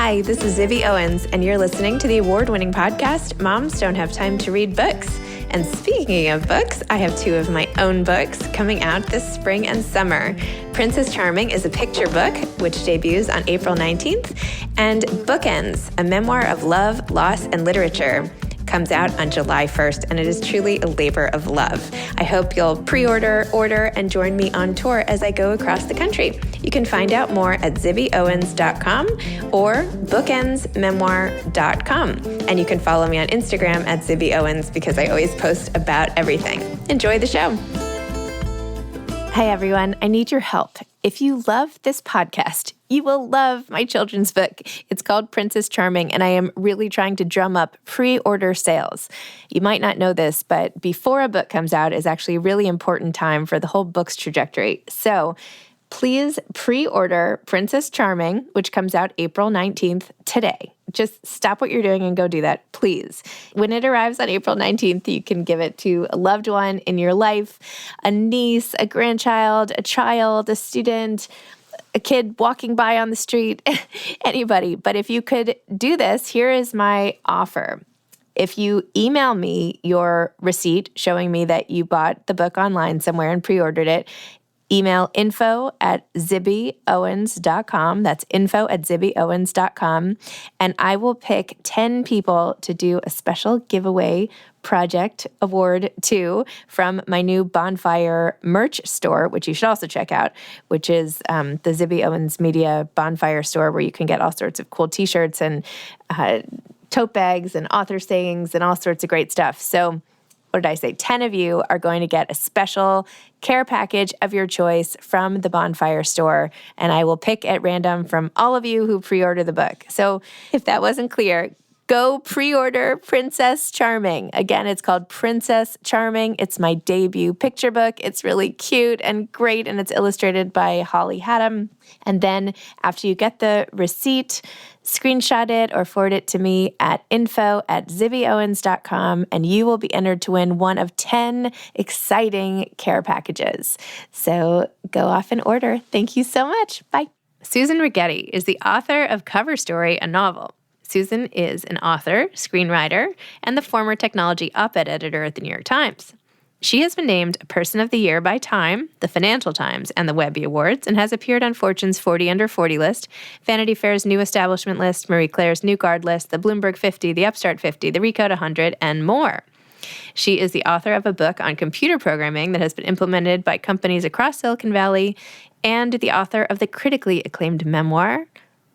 Hi, this is Zibby Owens, and you're listening to the award-winning podcast, Moms Don't Have Time to Read Books. And speaking of books, I have two of my own books coming out this spring and summer. Princess Charming is a picture book, which debuts on April 19th, and Bookends, a memoir of love, loss, and literature, comes out on July 1st, and it is truly a labor of love. I hope you'll pre-order, order, and join me on tour as I go across the country. You can find out more at zibbyowens.com or bookendsmemoir.com. And you can follow me on Instagram at zibbyowens because I always post about everything. Enjoy the show. Hi, everyone. I need your help. If you love this podcast, you will love my children's book. It's called Princess Charming, and I am really trying to drum up pre-order sales. You might not know this, but before a book comes out is actually a really important time for the whole book's trajectory. So please pre-order Princess Charming, which comes out April 19th today. Just stop what you're doing and go do that, please. When it arrives on April 19th, you can give it to a loved one in your life, a niece, a grandchild, a child, a student, a kid walking by on the street, anybody. But if you could do this, here is my offer. If you email me your receipt showing me that you bought the book online somewhere and pre-ordered it, email info@zibbyowens.com. That's info@zibbyowens.com. And I will pick 10 people to do a special giveaway project award to from my new Bonfire merch store, which you should also check out, which is the Zibby Owens Media Bonfire store, where you can get all sorts of cool t-shirts and tote bags and author sayings and all sorts of great stuff. So what did I say? 10 of you are going to get a special care package of your choice from the Bonfire store, and I will pick at random from all of you who pre-order the book. So if that wasn't clear, go pre-order Princess Charming. Again, it's called Princess Charming. It's my debut picture book. It's really cute and great, and it's illustrated by Holly Haddam. And then after you get the receipt, screenshot it or forward it to me at info@zibbyowens.com, and you will be entered to win one of 10 exciting care packages. So go off and order. Thank you so much. Bye. Susan Rigetti is the author of Cover Story, a novel. Susan is an author, screenwriter, and the former technology op-ed editor at the New York Times. She has been named a Person of the Year by Time, the Financial Times, and the Webby Awards, and has appeared on Fortune's 40 Under 40 list, Vanity Fair's New Establishment list, Marie Claire's New Guard list, the Bloomberg 50, the Upstart 50, the Recode 100, and more. She is the author of a book on computer programming that has been implemented by companies across Silicon Valley, and the author of the critically acclaimed memoir,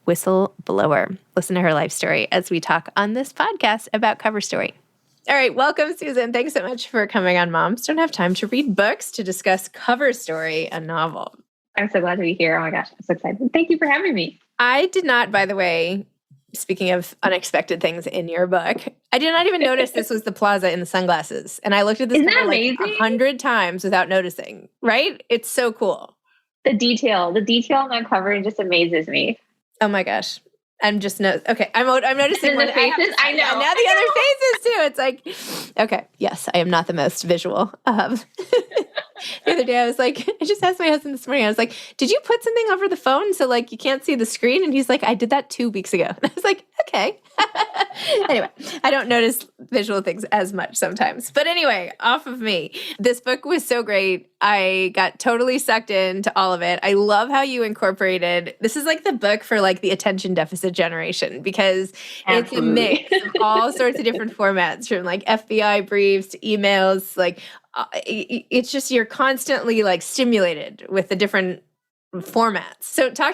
Whistleblower. Listen to her life story as we talk on this podcast about Cover Story. All right, welcome, Susan. Thanks so much for coming on Moms Don't Have Time to Read Books to discuss Cover Story, a novel. I'm so glad to be here. Oh my gosh, I'm so excited. Thank you for having me. I did not, by the way, speaking of unexpected things in your book, I did not even notice this was the Plaza in the sunglasses. And I looked at this cover like 100 times without noticing, right? It's so cool. The detail on that cover just amazes me. Oh my gosh. I'm just okay. I'm noticing the faces. I know. And now the other faces too. It's like, okay, yes, I am not the most visual. The other day I was like, I just asked my husband this morning, I was like, did you put something over the phone so like you can't see the screen? And he's like, I did that 2 weeks ago. And I was like, okay. Anyway, I don't notice visual things as much sometimes. But anyway, off of me. This book was so great. I got totally sucked into all of it. I love how you incorporated, this is like the book for like the attention deficit generation, because it's a mix of all sorts of different formats, from like FBI briefs to emails. Like it's just, you're constantly like stimulated with the different formats. So tell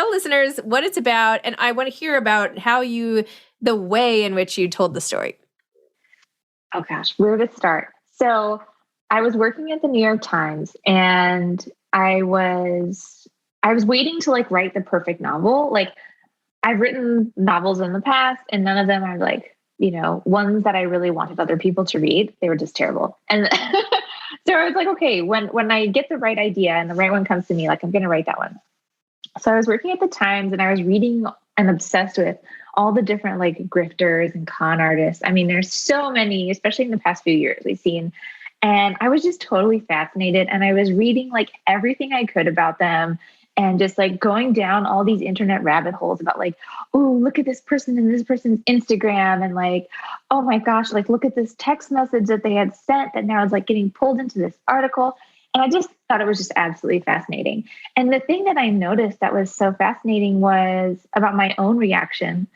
listeners what it's about, and I want to hear about the way in which you told the story. Oh gosh, where to start? So I was working at the New York Times, and I was waiting to like write the perfect novel. Like, I've written novels in the past, and none of them are like, ones that I really wanted other people to read. They were just terrible. And so I was like, okay, when I get the right idea and the right one comes to me, like, I'm going to write that one. So I was working at the Times, and I was reading and obsessed with all the different like grifters and con artists. I mean, there's so many, especially in the past few years we've seen. And I was just totally fascinated. And I was reading like everything I could about them. and just like going down all these internet rabbit holes about like, oh, look at this person and this person's Instagram. And like, oh my gosh, like look at this text message that they had sent that now is like getting pulled into this article. And I just thought it was just absolutely fascinating. And the thing that I noticed that was so fascinating was about my own reaction.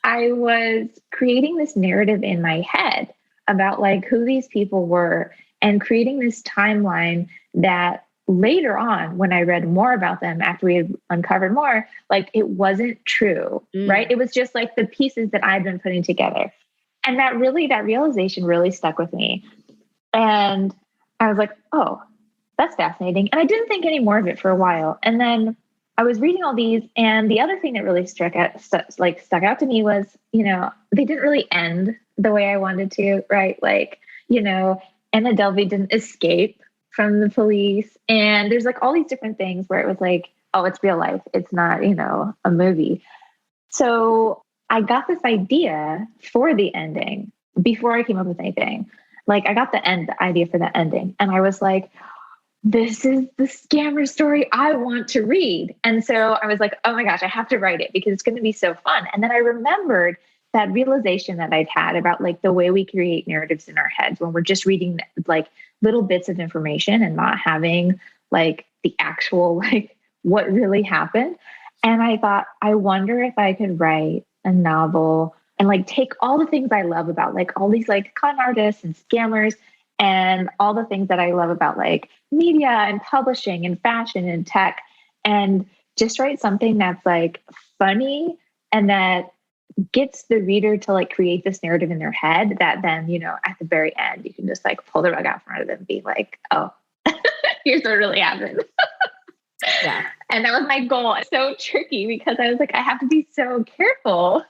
I was creating this narrative in my head about like who these people were and creating this timeline that later on, when I read more about them after we had uncovered more, like it wasn't true, right? It was just like the pieces that I'd been putting together. And that realization really stuck with me. And I was like, oh, that's fascinating. And I didn't think any more of it for a while. And then I was reading all these, and the other thing that really stuck out to me was, they didn't really end the way I wanted to, right? Like, Anna Delvey didn't escape from the police. And there's like all these different things where it was like, oh, it's real life. It's not, a movie. So I got this idea for the ending before I came up with anything. Like I got the idea for the ending. And I was like, this is the scammer story I want to read. And so I was like, oh my gosh, I have to write it because it's going to be so fun. And then I remembered that realization that I'd had about like the way we create narratives in our heads when we're just reading like little bits of information and not having like the actual, like what really happened. And I thought, I wonder if I could write a novel and like take all the things I love about like all these like con artists and scammers and all the things that I love about like media and publishing and fashion and tech, and just write something that's like funny and that gets the reader to like create this narrative in their head that then, at the very end, you can just like pull the rug out from under them and be like, oh, here's what really happened. Yeah. And that was my goal. It's so tricky because I was like, I have to be so careful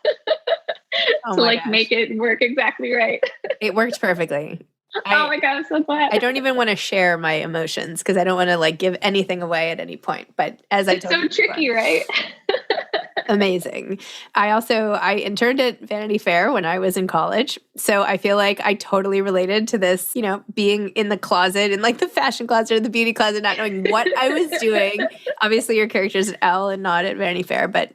to like make it work exactly right. It worked perfectly. Oh my God, I'm so glad. I don't even want to share my emotions because I don't want to like give anything away at any point. But as it's so tricky, right? Amazing. I interned at Vanity Fair when I was in college. So I feel like I totally related to this, being in the closet, in like the fashion closet or the beauty closet, not knowing what I was doing. Obviously your character's at Elle and not at Vanity Fair, but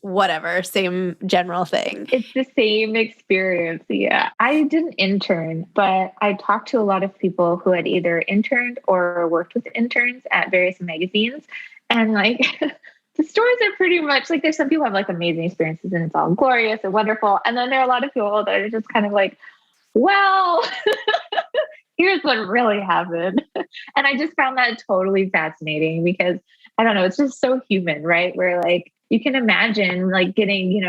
whatever, same general thing. It's the same experience. Yeah. I didn't intern, but I talked to a lot of people who had either interned or worked with interns at various magazines. And like the stories are pretty much like there's some people have like amazing experiences and it's all glorious and wonderful. And then there are a lot of people that are just kind of like, well, here's what really happened. And I just found that totally fascinating because I don't know, it's just so human, right? Where like you can imagine like getting,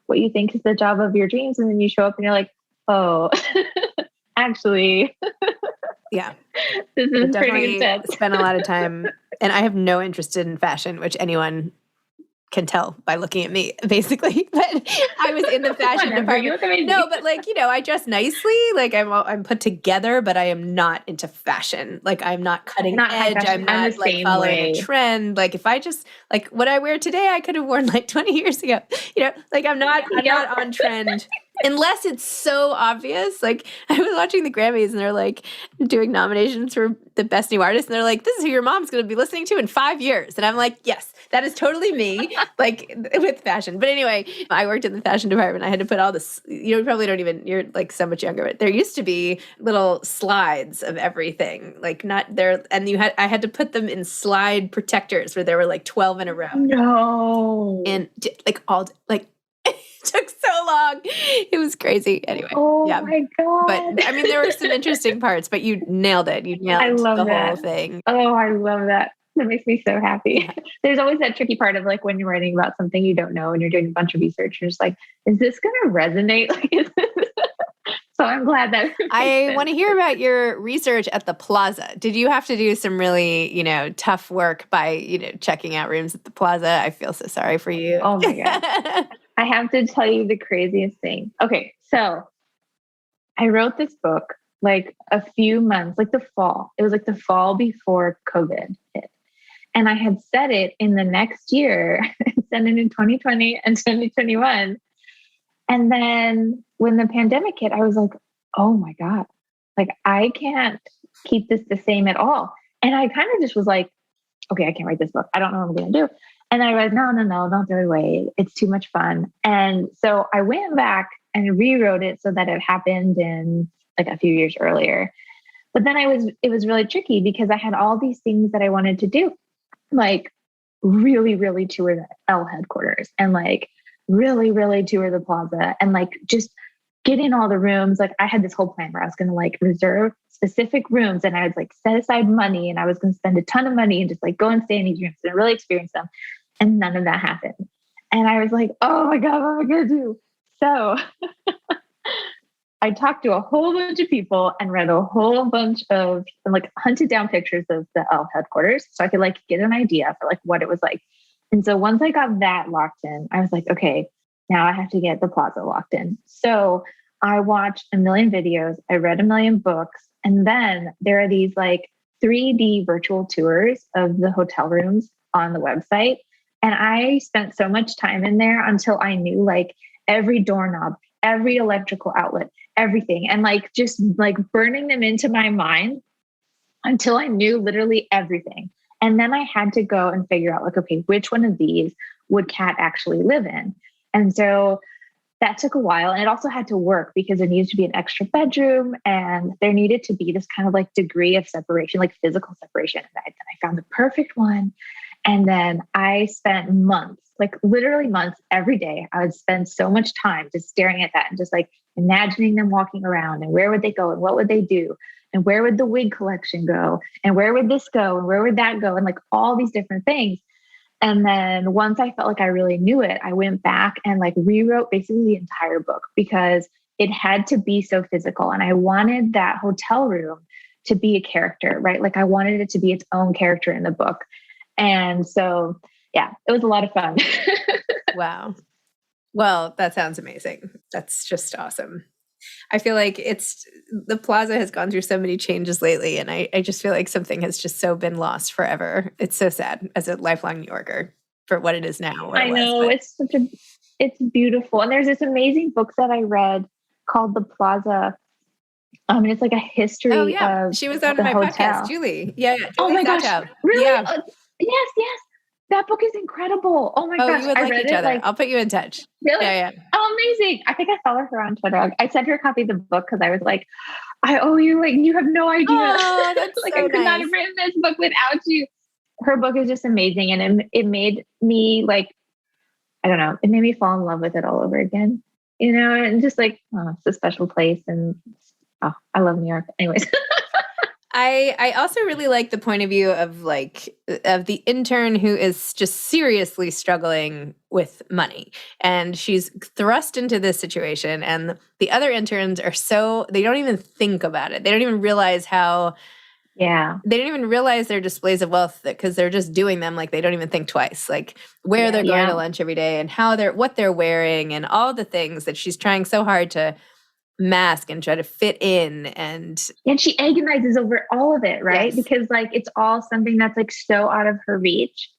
what you think is the job of your dreams. And then you show up and you're like, oh, actually, yeah, this is pretty intense. Spent a lot of time, and I have no interest in fashion, which anyone can tell by looking at me, basically. But I was in the fashion department. No, but like, I dress nicely. Like I'm put together, but I am not into fashion. Like I'm not cutting edge. I'm not like following a trend. Like if I just like what I wear today, I could have worn like 20 years ago. Like I'm not on trend. Unless it's so obvious. Like I was watching the Grammys and they're like doing nominations for the best new artist. And they're like, this is who your mom's going to be listening to in 5 years. And I'm like, yes, that is totally me, like with fashion. But anyway, I worked in the fashion department. I had to put all this, you probably don't even, you're like so much younger, but there used to be little slides of everything, like not there. And I had to put them in slide protectors where there were like 12 in a row. No. And like took so long. It was crazy. Anyway. Oh my God. But I mean, there were some interesting parts, but you nailed it. You nailed the whole thing. Oh, I love that. That makes me so happy. Yeah. There's always that tricky part of like when you're writing about something you don't know and you're doing a bunch of research, you're just like, is this going to resonate? So I'm glad that I want to hear about your research at the Plaza. Did you have to do some really, tough work by, checking out rooms at the Plaza? I feel so sorry for you. Oh my God. I have to tell you the craziest thing. Okay. So I wrote this book like a few months, like the fall. It was like the fall before COVID hit. And I had said it in the next year, said it in 2020 and 2021. And then when the pandemic hit, I was like, oh my God, like I can't keep this the same at all. And I kind of just was like, okay, I can't write this book. I don't know what I'm going to do. And I read, no, don't throw it away. It's too much fun. And so I went back and rewrote it so that it happened in like a few years earlier. But then it was really tricky because I had all these things that I wanted to do, like really, really tour the L headquarters and like really, really tour the plaza and like just get in all the rooms. Like I had this whole plan where I was going to like reserve specific rooms and I would like set aside money and I was going to spend a ton of money and just like go and stay in these rooms and really experience them. And none of that happened. And I was like, oh my God, what am I going to do? So I talked to a whole bunch of people and read a whole bunch of like hunted down pictures of the L headquarters so I could like get an idea for like what it was like. And so once I got that locked in, I was like, okay, now I have to get the plaza locked in. So I watched a million videos, I read a million books, and then there are these like 3D virtual tours of the hotel rooms on the website. And I spent so much time in there until I knew like every doorknob, every electrical outlet, everything, and like just like burning them into my mind until I knew literally everything. And then I had to go and figure out like, okay, which one of these would Kat actually live in? And so that took a while. And it also had to work because there needed to be an extra bedroom and there needed to be this kind of like degree of separation, like physical separation. And then I found the perfect one. And then I spent months, like literally months every day. I would spend so much time just staring at that and just like imagining them walking around and where would they go and what would they do? And where would the wig collection go? And where would this go? And where would that go? And like all these different things. And then once I felt like I really knew it, I went back and like rewrote basically the entire book because it had to be so physical. And I wanted that hotel room to be a character, right? Like I wanted it to be its own character in the book. And so, yeah, it was a lot of fun. Wow. Well, that sounds amazing. That's just awesome. I feel like the plaza has gone through so many changes lately, and I just feel like something has just so been lost forever. It's so sad as a lifelong New Yorker for what it is now. I know, it's beautiful. And there's this amazing book that I read called The Plaza. And it's like a history of she was on the my hotel. podcast, Julie. Yeah. Oh my gosh. Really? Yeah. Yes. That book is incredible. Oh my gosh. You would like each other. I'll put you in touch. Really? Yeah. Oh, amazing. I think I follow her on Twitter. I sent her a copy of the book because I was like, I owe you, like, you have no idea. Oh, that's like, so I could not have written this book without you. Her book is just amazing. And it made me like, I don't know, it made me fall in love with it all over again, you know, and just like, it's a special place. And I love New York. Anyways. I also really like the point of view of the intern who is just seriously struggling with money, and she's thrust into this situation, and the other interns they don't even think about it. They don't even realize they don't even realize their displays of wealth because they're just doing them. Like they don't even think twice, like where they're going to lunch every day and what they're wearing and all the things that she's trying so hard to mask and try to fit in. And she agonizes over all of it, right? Yes. Because like it's all something that's like so out of her reach.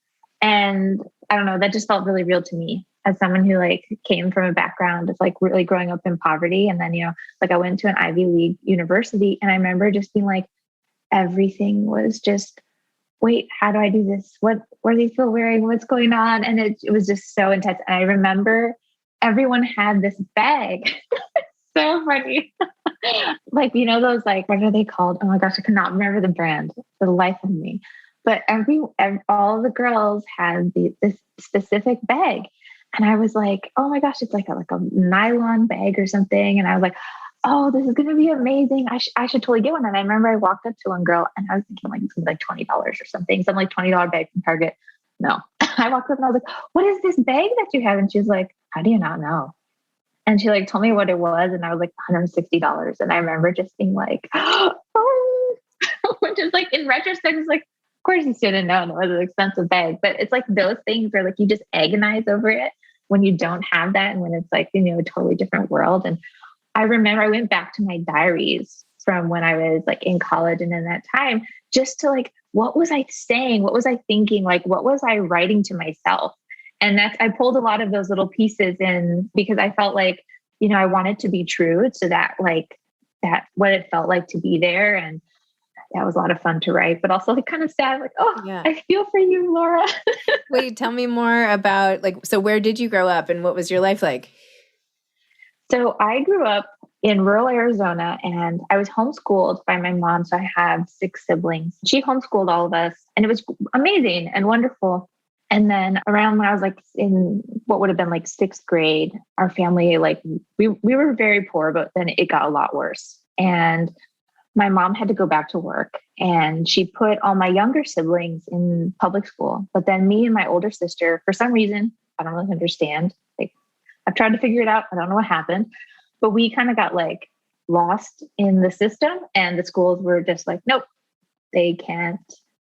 And I don't know, that just felt really real to me as someone who like came from a background of like really growing up in poverty. And then, you know, like I went to an Ivy League university and I remember just being like, everything was just, wait, how do I do this? What are these people wearing? What's going on? And it was just so intense. And I remember everyone had this bag. So funny. Like, you know, those like, what are they called? Oh my gosh, I cannot remember the brand for the life of me. But all the girls had this specific bag. And I was like, oh my gosh, it's like a nylon bag or something. And I was like, oh, this is going to be amazing. I should totally get one. And I remember I walked up to one girl and I was thinking like, it's like $20 or something. Some like $20 bag from Target. No, I walked up and I was like, what is this bag that you have? And she was like, how do you not know? And she like told me what it was. And I was like $160. And I remember just being like, oh, which is like in retrospect, it's like, of course you shouldn't know. It was an expensive bag, but it's like those things where like you just agonize over it when you don't have that. And when it's like, you know, a totally different world. And I remember I went back to my diaries from when I was like in college and in that time, just to like, what was I saying? What was I thinking? Like, what was I writing to myself? And I pulled a lot of those little pieces in because I felt like, you know, I wanted to be true to that, like that, what it felt like to be there. And that was a lot of fun to write, but also like kind of sad. Like, oh, Yeah. I feel for you, Laura. Wait, tell me more about so where did you grow up and what was your life like? So I grew up in rural Arizona and I was homeschooled by my mom. So I have 6 siblings. She homeschooled all of us and it was amazing and wonderful. And then around when I was like in what would have been like 6th grade, our family, like we were very poor, but then it got a lot worse. And my mom had to go back to work and she put all my younger siblings in public school. But then me and my older sister, for some reason, I don't really understand. Like I've tried to figure it out. I don't know what happened, but we kind of got like lost in the system and the schools were just like, nope, they can't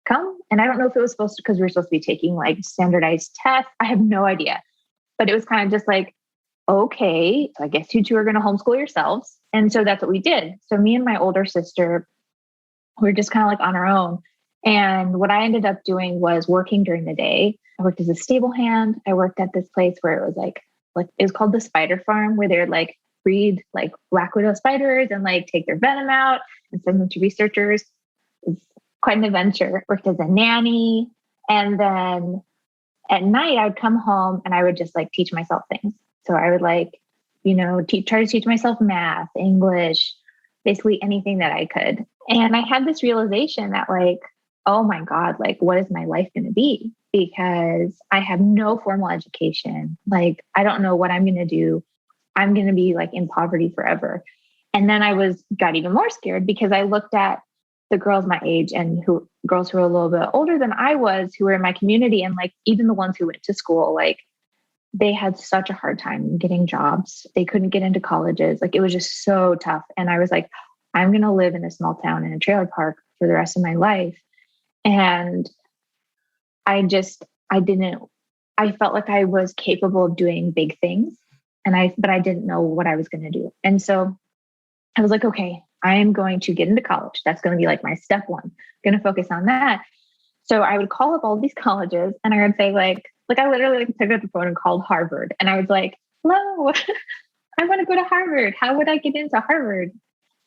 come. And I don't know if it was supposed to, because we were supposed to be taking like standardized tests. I have no idea, but it was kind of just like, okay, so I guess you two are going to homeschool yourselves. And so that's what we did. So me and my older sister, we were just kind of like on our own. And what I ended up doing was working during the day. I worked as a stable hand. I worked at this place where it was like it was called the Spider Farm, where they'd like breed like black widow spiders and like take their venom out and send them to researchers. It's quite an adventure. Worked as a nanny. And then at night I would come home and I would just like teach myself things. So I would like, try to teach myself math, English, basically anything that I could. And I had this realization that like, oh my God, like what is my life going to be? Because I have no formal education. Like, I don't know what I'm going to do. I'm going to be like in poverty forever. And then I got even more scared because I looked at the girls my age and girls who were a little bit older than I was, who were in my community. And like, even the ones who went to school, like they had such a hard time getting jobs. They couldn't get into colleges. Like it was just so tough. And I was like, I'm going to live in a small town in a trailer park for the rest of my life. And I felt like I was capable of doing big things. But I didn't know what I was going to do. And so I was like, okay, I am going to get into college. That's going to be like my step one. I'm going to focus on that. So I would call up all these colleges and I would say like I literally like picked up the phone and called Harvard. And I was like, hello, I want to go to Harvard. How would I get into Harvard?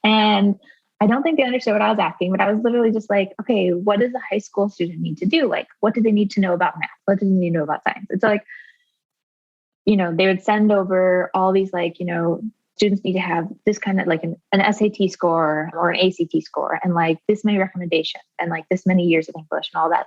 And I don't think they understood what I was asking, but I was literally just like, okay, what does a high school student need to do? Like, what do they need to know about math? What do they need to know about science? It's like, they would send over all these like, students need to have this kind of like an SAT score or an ACT score and like this many recommendations and like this many years of English and all that.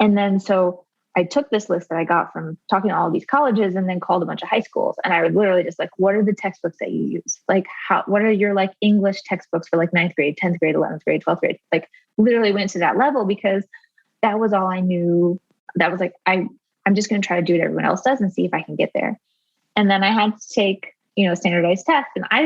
And then so I took this list that I got from talking to all these colleges and then called a bunch of high schools. And I would literally just like, what are the textbooks that you use? Like what are your like English textbooks for like 9th grade, 10th grade, 11th grade, 12th grade? Like literally went to that level because that was all I knew. That was like, I'm just going to try to do what everyone else does and see if I can get there. And then I had to take, standardized tests. And I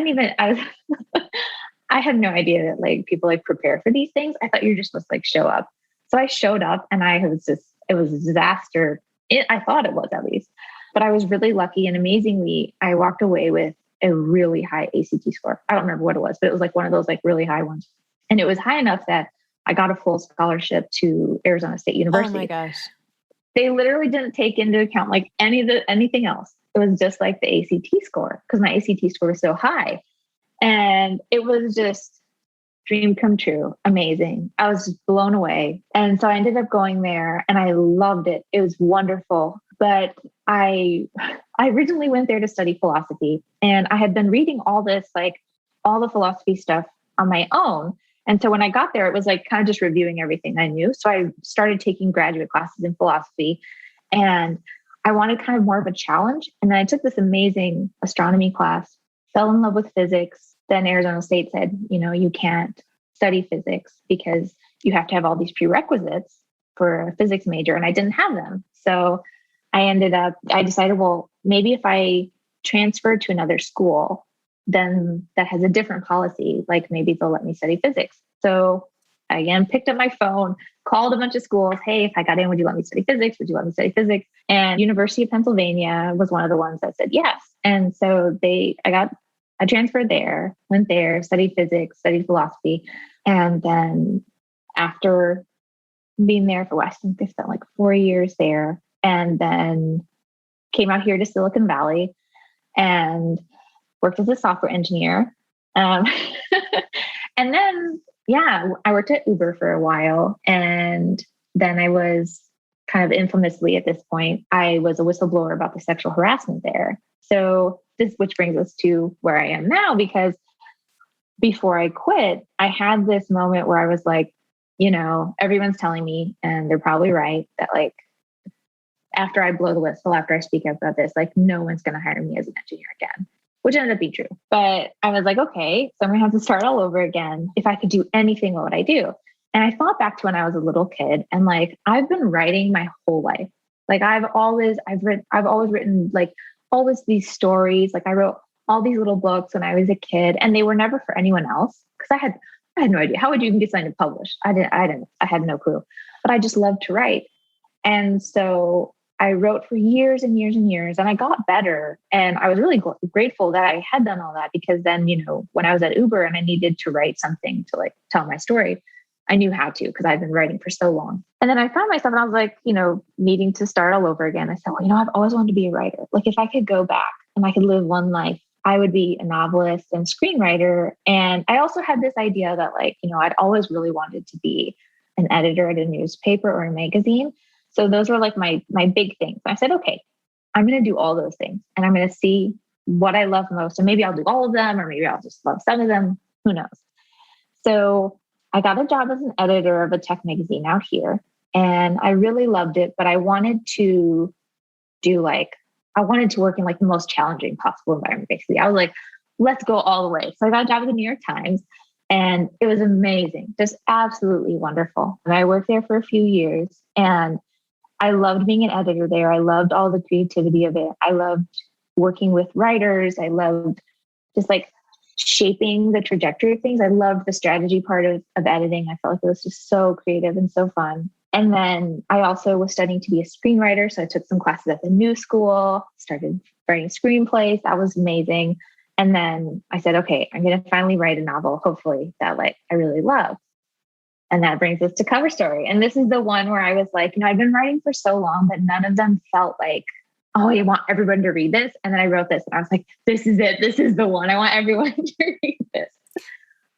had no idea that like people like prepare for these things. I thought you're just supposed to like show up. So I showed up and it was a disaster. I thought it was at least, but I was really lucky and amazingly, I walked away with a really high ACT score. I don't remember what it was, but it was like one of those like really high ones. And it was high enough that I got a full scholarship to Arizona State University. Oh my gosh. They literally didn't take into account like anything else. It was just like the ACT score because my ACT score was so high. And it was just dream come true. Amazing. I was just blown away. And so I ended up going there and I loved it. It was wonderful. But I originally went there to study philosophy and I had been reading all this, like all the philosophy stuff on my own. And so when I got there, it was like kind of just reviewing everything I knew. So I started taking graduate classes in philosophy and I wanted kind of more of a challenge. And then I took this amazing astronomy class, fell in love with physics. Then Arizona State said, you can't study physics because you have to have all these prerequisites for a physics major. And I didn't have them. So I decided, well, maybe if I transfer to another school, then that has a different policy. Like maybe they'll let me study physics. So I again picked up my phone, called a bunch of schools. Hey, if I got in, would you let me study physics? Would you let me study physics? And University of Pennsylvania was one of the ones that said yes. And so I transferred there, went there, studied physics, studied philosophy. And then after being there for I think they spent like 4 years there and then came out here to Silicon Valley and worked as a software engineer. And then yeah, I worked at Uber for a while. And then I was kind of infamously at this point, I was a whistleblower about the sexual harassment there. So which brings us to where I am now, because before I quit, I had this moment where I was like, everyone's telling me, and they're probably right, that like, after I blow the whistle, after I speak up about this, like no one's going to hire me as an engineer again, which ended up being true. But I was like, okay, so I'm going to have to start all over again. If I could do anything, what would I do? And I thought back to when I was a little kid, and like, I've been writing my whole life. Like I've always written like always these stories. Like I wrote all these little books when I was a kid, and they were never for anyone else. Cause I had no idea. How would you even get something to publish? I had no clue, but I just loved to write. And so I wrote for years and years and years, and I got better. And I was really grateful that I had done all that, because then, when I was at Uber and I needed to write something to like tell my story, I knew how to, because I've been writing for so long. And then I found myself, and I was like, needing to start all over again. I said, well, I've always wanted to be a writer. Like if I could go back and I could live one life, I would be a novelist and screenwriter. And I also had this idea that like, I'd always really wanted to be an editor at a newspaper or a magazine. So those were like my big things. I said, okay, I'm going to do all those things, and I'm going to see what I love most. And maybe I'll do all of them, or maybe I'll just love some of them. Who knows? So I got a job as an editor of a tech magazine out here, and I really loved it, but I wanted to work in like the most challenging possible environment. Basically, I was like, let's go all the way. So I got a job at the New York Times, and it was amazing, just absolutely wonderful. And I worked there for a few years, and I loved being an editor there. I loved all the creativity of it. I loved working with writers. I loved just like shaping the trajectory of things. I loved the strategy part of editing. I felt like it was just so creative and so fun. And then I also was studying to be a screenwriter. So I took some classes at the New School, started writing screenplays. That was amazing. And then I said, okay, I'm going to finally write a novel, hopefully, that like I really love. And that brings us to Cover Story. And this is the one where I was like, I've been writing for so long, but none of them felt like, oh, I want everyone to read this. And then I wrote this, and I was like, this is it. This is the one. I want everyone to read this.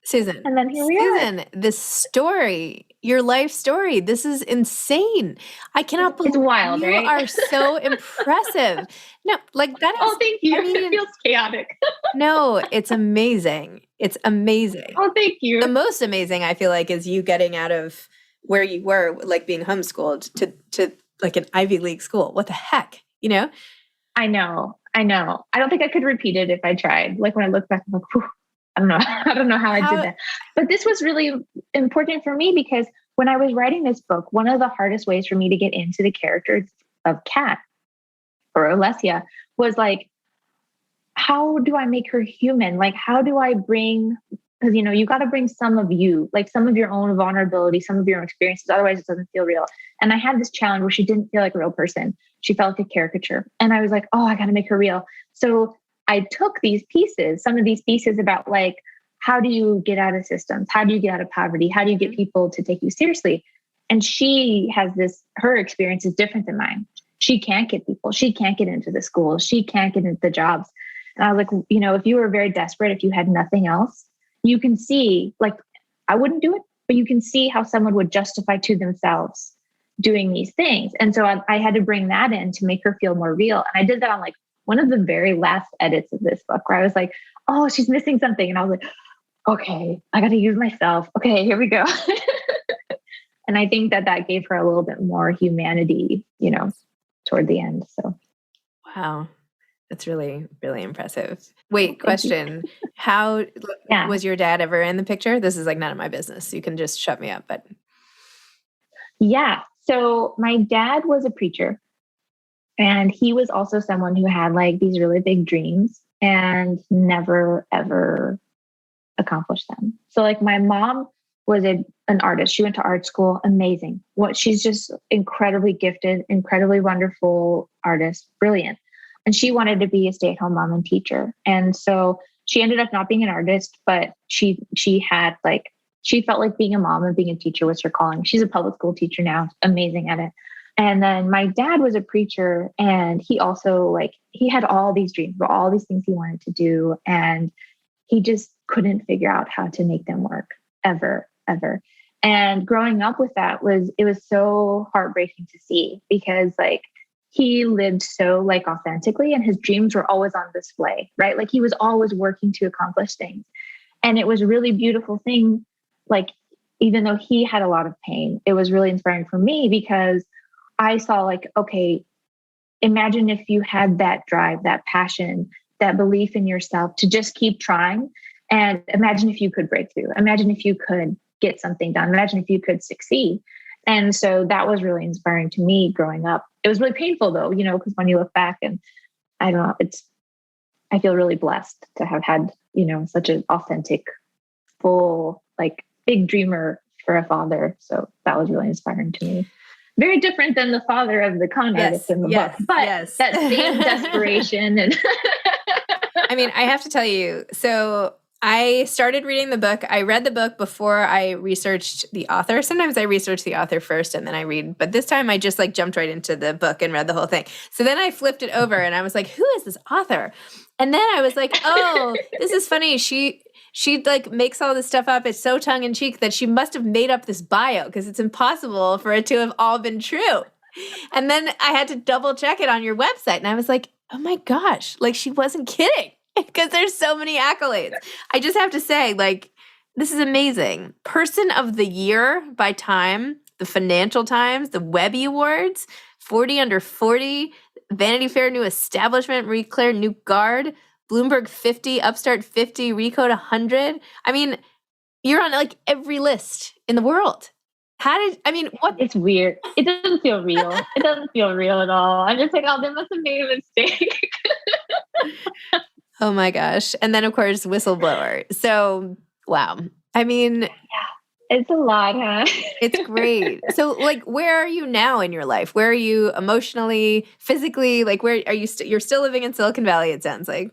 Susan. And then here we are. This story, your life story, this is insane. I cannot believe it's wild, you right? are so impressive. No, like that is. Oh, thank you. I mean, it feels chaotic. No, it's amazing. It's amazing. Oh, thank you. The most amazing, I feel like, is you getting out of where you were, like being homeschooled, to like an Ivy League school. What the heck, I know. I don't think I could repeat it if I tried. Like when I look back, I'm like, whew, I don't know. I don't know how I did that. But this was really important for me, because when I was writing this book, one of the hardest ways for me to get into the character of Kat, or Alessia, was like, how do I make her human? Like, how do I bring, because, you got to bring some of you, like some of your own vulnerability, some of your own experiences. Otherwise it doesn't feel real. And I had this challenge where she didn't feel like a real person. She felt like a caricature. And I was like, oh, I got to make her real. So I took some of these pieces about like, how do you get out of systems? How do you get out of poverty? How do you get people to take you seriously? And she has her experience is different than mine. She can't get people. She can't get into the schools. She can't get into the jobs. And I was like, if you were very desperate, if you had nothing else, you can see, like, I wouldn't do it, but you can see how someone would justify to themselves doing these things. And so I had to bring that in to make her feel more real. And I did that on like one of the very last edits of this book, where I was like, oh, she's missing something. And I was like, okay, I got to use myself. Okay, here we go. And I think that gave her a little bit more humanity, toward the end. So. Wow. That's really, really impressive. Wait, question. How was your dad ever in the picture? This is like none of my business. You can just shut me up, but. Yeah. So my dad was a preacher, and he was also someone who had like these really big dreams and never, ever accomplished them. So like my mom was an artist. She went to art school. Amazing. She's just incredibly gifted, incredibly wonderful artist, brilliant. And she wanted to be a stay-at-home mom and teacher. And so she ended up not being an artist, but she felt like being a mom and being a teacher was her calling. She's a public school teacher now, amazing at it. And then my dad was a preacher, and he also he had all these dreams, all these things he wanted to do. And he just couldn't figure out how to make them work ever. ever. And growing up with that it was so heartbreaking to see because like he lived so like authentically and his dreams were always on display, right? Like he was always working to accomplish things. And it was a really beautiful thing. Like, even though he had a lot of pain, it was really inspiring for me because I saw like, okay, imagine if you had that drive, that passion, that belief in yourself to just keep trying. And imagine if you could break through. Imagine if you could get something done. Imagine if you could succeed. And so that was really inspiring to me growing up. It was really painful though, you know, because when you look back and I don't know, I feel really blessed to have had, you know, such an authentic, full, like big dreamer for a father. So that was really inspiring to me. Very different than the father of the con artist in the book, but that same desperation. And I mean, I have to tell you, so I started reading the book. I read the book before I researched the author. Sometimes I research the author first and then I read, but this time I just like jumped right into the book and read the whole thing. So then I flipped it over and I was like, who is this author? And then I was like, oh, this is funny. She like makes all this stuff up. It's so tongue in cheek that she must have made up this bio because it's impossible for it to have all been true. And then I had to double check it on your website. And I was like, oh my gosh, like she wasn't kidding because there's so many accolades. I just have to say, like, this is amazing. Person of the Year by Time, the Financial Times, the Webby Awards, 40 Under 40, Vanity Fair New Establishment, Marie Claire New Guard, Bloomberg 50, Upstart 50, Recode 100. I mean, you're on like every list in the world. What? It's weird. It doesn't feel real. It doesn't feel real at all. I'm just like, oh, they must have made a mistake. Oh my gosh. And then of course, whistleblower. So, wow. I mean, yeah, it's a lot, huh? It's great. So like, where are you now in your life? Where are you emotionally, physically? Like, where are you? You're still living in Silicon Valley, it sounds like.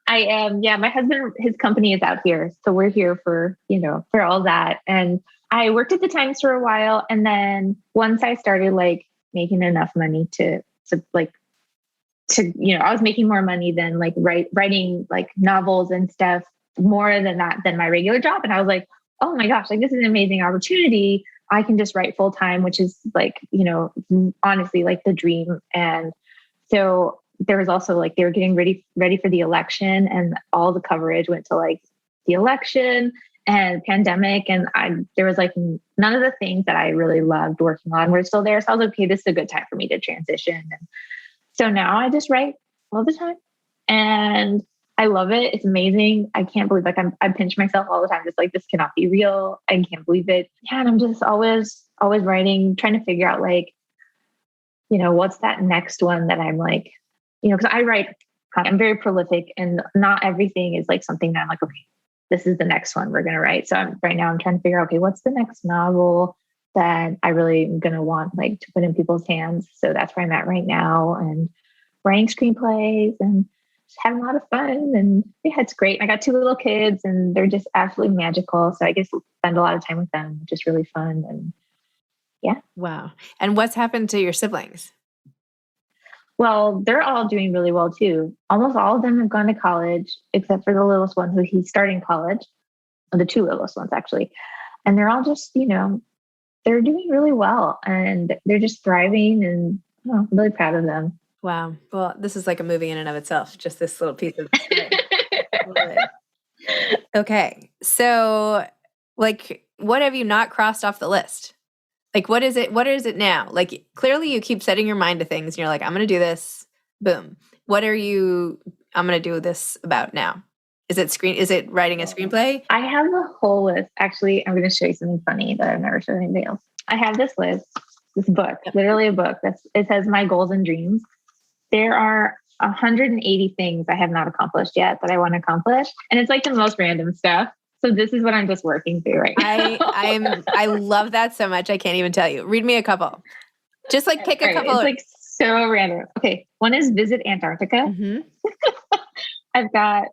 I am. Yeah. My husband, his company is out here. So we're here for, you know, for all that. And I worked at the Times for a while. And then once I started like making enough money to, you know, I was making more money than like writing like novels and stuff, more than that, than my regular job. And I was like, oh my gosh, like this is an amazing opportunity. I can just write full time, which is like, you know, honestly, like the dream. And so there was also like, they were getting ready for the election and all the coverage went to like the election and pandemic. And there was like none of the things that I really loved working on were still there. So I was like, okay, this is a good time for me to transition. And so now I just write all the time and I love it. It's amazing. I can't believe like I pinch myself all the time. Just like, this cannot be real. I can't believe it. Yeah. And I'm just always writing, trying to figure out like, you know, what's that next one that I'm like, you know, because I'm very prolific and not everything is like something that I'm like, okay, this is the next one we're going to write. So right now I'm trying to figure out, okay, what's the next novel that I really am going to want like to put in people's hands. So that's where I'm at right now and writing screenplays and just having a lot of fun. And yeah, it's great. I got 2 little kids and they're just absolutely magical. So I get to spend a lot of time with them, which is really fun. And yeah. Wow. And what's happened to your siblings? Well, they're all doing really well too. Almost all of them have gone to college, except for the littlest one who he's starting college. The 2 littlest ones actually. And they're all just, you know, they're doing really well and they're just thriving and I'm really proud of them. Wow. Well, this is like a movie in and of itself, just this little piece of story. Okay. So like, what have you not crossed off the list? Like, what is it now? Like, clearly you keep setting your mind to things and you're like, I'm going to do this. Boom. I'm going to do this about now. Is it writing a screenplay? I have a whole list. Actually, I'm going to show you something funny that I've never shown anybody else. I have this list, this book, literally a book it says my goals and dreams. There are 180 things I have not accomplished yet that I want to accomplish. And it's like the most random stuff. So this is what I'm just working through right now. I love that so much. I can't even tell you. Read me a couple. Just like pick a couple. It's like so random. Okay. One is visit Antarctica. Mm-hmm. I've got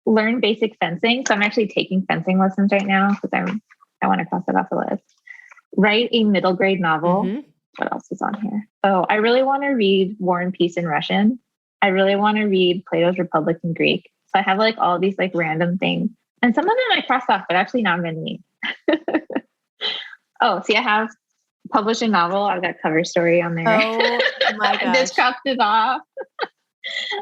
learn basic fencing. So I'm actually taking fencing lessons right now because I want to cross it off the list. Write a middle grade novel. Mm-hmm. What else is on here? Oh, I really want to read War and Peace in Russian. I really want to read Plato's Republic in Greek. So I have like all these like random things. And some of them I crossed off, but actually not many. Oh, see, I have published a novel. I've got cover story on there. Oh my gosh. This cropped it off.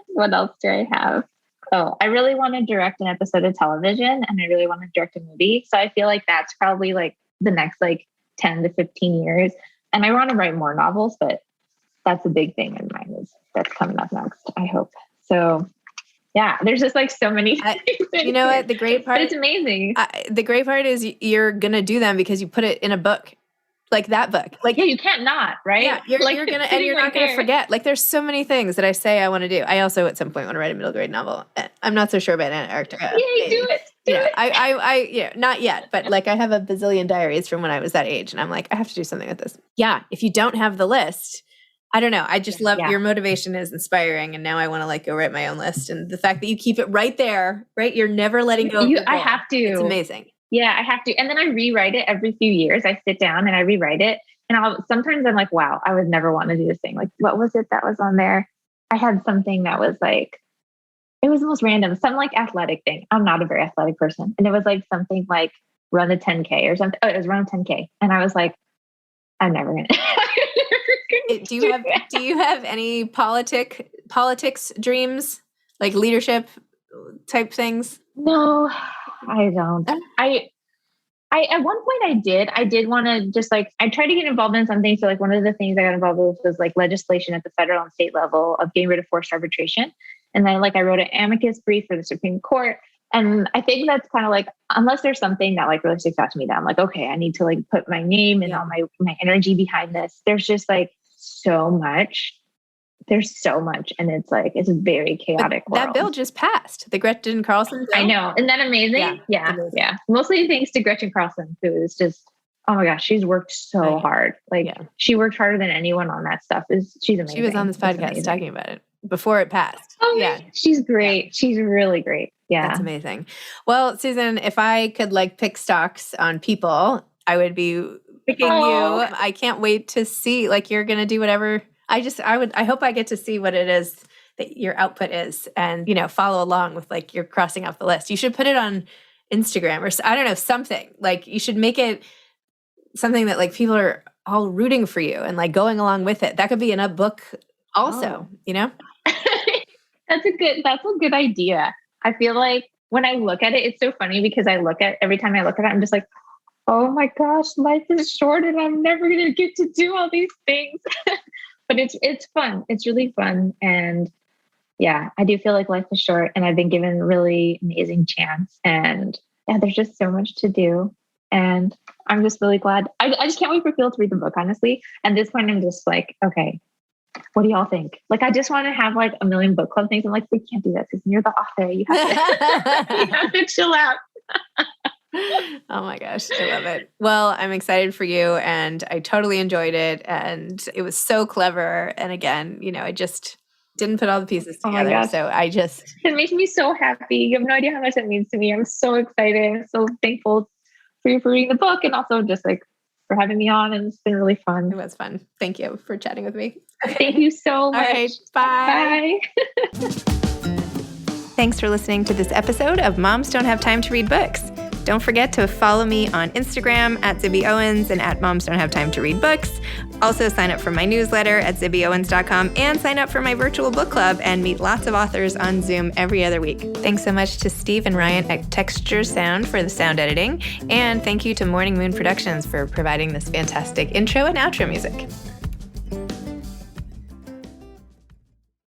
What else do I have? Oh, I really want to direct an episode of television, and I really want to direct a movie. So I feel like that's probably like the next like 10 to 15 years. And I want to write more novels, but that's a big thing in mine that's coming up next, I hope. So yeah, there's just like so many things. You know what? The great part, but it's amazing. The great part is you're going to do them because you put it in a book. Like that book. Like, yeah, you can't not, right? Yeah, you're gonna, and you're not gonna forget. Like, there's so many things that I say I want to do. I also at some point want to write a middle grade novel. I'm not so sure about Antarctica. Yeah, you do it. I not yet, but like I have a bazillion diaries from when I was that age, and I'm like, I have to do something with this. Yeah, if you don't have the list, I don't know. I just love your motivation is inspiring, and now I want to like go write my own list. And the fact that you keep it right there, right? You're never letting go. I have to. It's amazing. Yeah, I have to. And then I rewrite it every few years. I sit down and I rewrite it. And sometimes I'm like, wow, I would never want to do this thing. Like, what was it that was on there? I had something that was like, it was the most random, some like athletic thing. I'm not a very athletic person. And it was like something like run a 10K or something. Oh, it was run a 10K. And I was like, I'm never going to. Do you have any politics dreams, like leadership type things? No, I don't. I at one point I did want to just like, I tried to get involved in something. So like one of the things I got involved with was like legislation at the federal and state level of getting rid of forced arbitration. And then like I wrote an amicus brief for the Supreme Court. And I think that's kind of like, unless there's something that like really sticks out to me that I'm like, okay, I need to like put my name and all my energy behind this. There's just like so much. There's so much. And it's like, it's a very chaotic world. That bill just passed. The Gretchen Carlson bill. I know. Isn't that amazing? Yeah. Mostly thanks to Gretchen Carlson, who is just, oh my gosh, she's worked so hard. Like she worked harder than anyone on that stuff. She's amazing. She was on this podcast talking about it before it passed. Oh yeah. She's great. Yeah. She's really great. Yeah. That's amazing. Well, Susan, if I could like pick stocks on people, I would be picking you. I can't wait to see, like, you're going to do whatever. I hope I get to see what it is that your output is and, you know, follow along with like you're crossing off the list. You should put it on Instagram or I don't know, something like you should make it something that like people are all rooting for you and like going along with it. That could be in a book also, you know? That's a good idea. I feel like when I look at it, it's so funny because every time I look at it, I'm just like, oh my gosh, life is short and I'm never going to get to do all these things. But it's fun. It's really fun. And yeah, I do feel like life is short and I've been given a really amazing chance. And yeah, there's just so much to do. And I'm just really glad. I just can't wait for people to read the book, honestly. At this point, I'm just like, okay, what do y'all think? Like, I just want to have like a million book club things. I'm like, we can't do that, Susan. You're the author. You have to chill out. Oh my gosh, I love it. Well, I'm excited for you and I totally enjoyed it and it was so clever. And again, you know, I just didn't put all the pieces together. So it makes me so happy. You have no idea how much that means to me. I'm so excited. I'm so thankful for you for reading the book and also just like for having me on. And it's been really fun. It was fun. Thank you for chatting with me. Thank you so much. All right, bye. Thanks for listening to this episode of Moms Don't Have Time to Read Books. Don't forget to follow me on Instagram at Zibby Owens and at Moms Don't Have Time to Read Books. Also sign up for my newsletter at zibbyowens.com and sign up for my virtual book club and meet lots of authors on Zoom every other week. Thanks so much to Steve and Ryan at Texture Sound for the sound editing. And thank you to Morning Moon Productions for providing this fantastic intro and outro music.